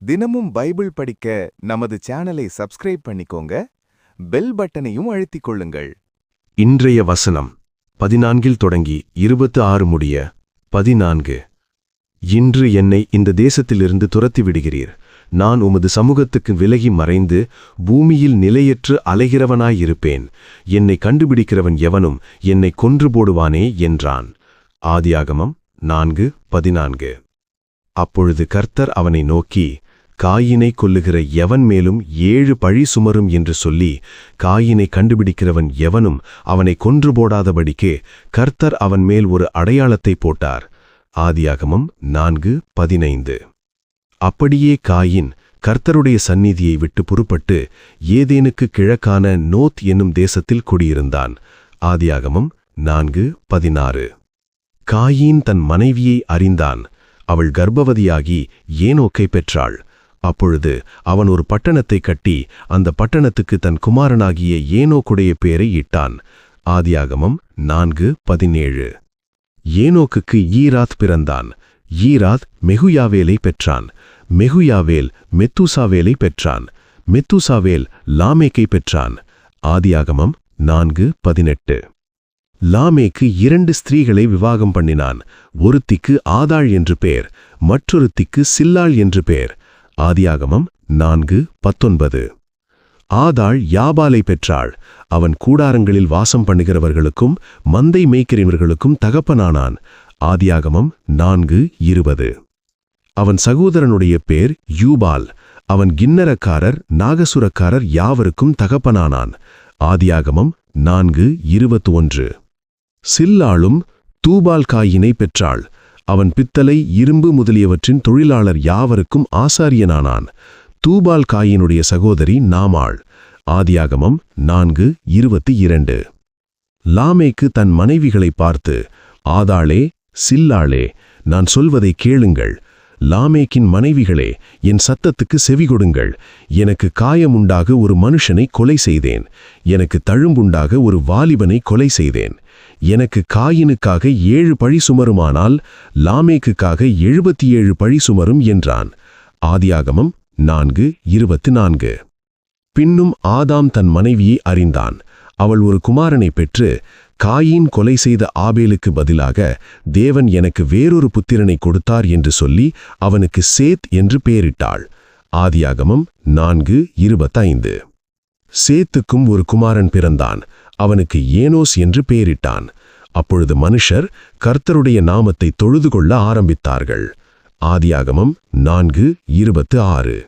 தினமும் பைபிள் படிக்க நமது சேனலை சப்ஸ்கிரைப் பண்ணிக்கோங்க. பெல் பட்டனையும் அழுத்திக் கொள்ளுங்கள். இன்றைய வசனம் 14 தொடங்கி 26 முடிய. 14. இன்று என்னை இந்த தேசத்திலிருந்து துரத்தி விடுகிறீர். நான் உமது சமூகத்துக்கு விலகி மறைந்து பூமியில் நிலையற்று அலைகிறவனாயிருப்பேன். என்னை கண்டுபிடிக்கிறவன் எவனும் என்னை கொன்று போடுவானே என்றான். ஆதியாகமம் 4:14. அப்பொழுது கர்த்தர் அவனை நோக்கி, காயினை கொல்லுகிற எவன் மேலும் 7 பழி சுமரும் என்று சொல்லி, காயினை கண்டுபிடிக்கிறவன் எவனும் அவனை கொன்று போடாதபடிக்கு கர்த்தர் அவன் மேல் ஒரு அடையாளத்தை போட்டார். ஆதியாகமம் 4:15. அப்படியே காயின் கர்த்தருடைய சந்நிதியை விட்டு புறப்பட்டு ஏதேனுக்கு கிழக்கான நோத் என்னும் தேசத்தில் குடியிருந்தான். ஆதியாகமம் 4:16. காயின் தன் மனைவியை அறிந்தான். அவள் கர்ப்பவதியாகி ஏனோக்கை பெற்றாள். அப்பொழுது அவன் ஒரு பட்டணத்தை கட்டி அந்த பட்டணத்துக்கு தன் குமாரனாகிய ஏனோக்குடைய பேரை இட்டான். ஆதியாகமம் 4:17. ஏனோக்குக்கு ஈராத் பிறந்தான். ஈராத் மெகுயாவேலை பெற்றான். மெகுயாவேல் மெத்தூசாவேலை பெற்றான். மெத்தூசாவேல் லாமேக்கை பெற்றான். ஆதியாகமம் 4:18. லாமேக்கு 2 ஸ்திரீகளை விவாகம் பண்ணினான். ஒருத்திக்கு ஆதாள் என்று பேர், மற்றொருத்திக்கு சில்லாள் என்று பேர். ஆதியாகமம் 4:19. ஆதாள் யாபாலை பெற்றாள். அவன் கூடாரங்களில் வாசம் பண்ணுகிறவர்களுக்கும் மந்தை மேய்க்கிறவர்களுக்கும் தகப்பனானான். ஆதியாகமம் 4:20. அவன் சகோதரனுடைய பேர் யூபால். அவன் கின்னரக்காரர் நாகசுரக்காரர் யாவருக்கும் தகப்பனானான். ஆதியாகமம் 4:21. சில்லாளும் தூபால் காயினை பெற்றாள். அவன் பித்தளை இரும்பு முதலியவற்றின் தொழிலாளர் யாவருக்கும் ஆசாரியனானான். தூபால் காயினுடைய சகோதரி நாமாள். ஆதியாகமம் 4:22. லாமேக்கு தன் மனைவிகளை பார்த்து, ஆதாளே சில்லாளே, நான் சொல்வதை கேளுங்கள். லாமேக்கின் மனைவிகளே, என் சத்தத்துக்கு செவிகொடுங்கள். எனக்கு காயமுண்டாக ஒரு மனுஷனை கொலை செய்தேன். எனக்கு தழும்புண்டாக ஒரு வாலிபனை கொலை செய்தேன். எனக்கு காயினுக்காக 7 பழி சுமருமானால் லாமேக்குக்காக 77 பழி சுமரும் என்றான். ஆதியாகமம் 4:24. பின்னும் ஆதாம் தன் மனைவியை அறிந்தான். அவள் ஒரு குமாரனை பெற்று, காயின் கொலை செய்த ஆபேலுக்கு பதிலாக தேவன் எனக்கு வேறொரு புத்திரனை கொடுத்தார் என்று சொல்லி அவனுக்கு சேத் என்று பெயரிட்டாள். ஆதியாகமம் 4:25. சேத்துக்கும் ஒரு குமாரன் பிறந்தான். அவனுக்கு ஏனோஸ் என்று பெயரிட்டான். அப்பொழுது மனுஷர் கர்த்தருடைய நாமத்தை தொழுது கொள்ள ஆரம்பித்தார்கள். ஆதியாகமம் 4:26.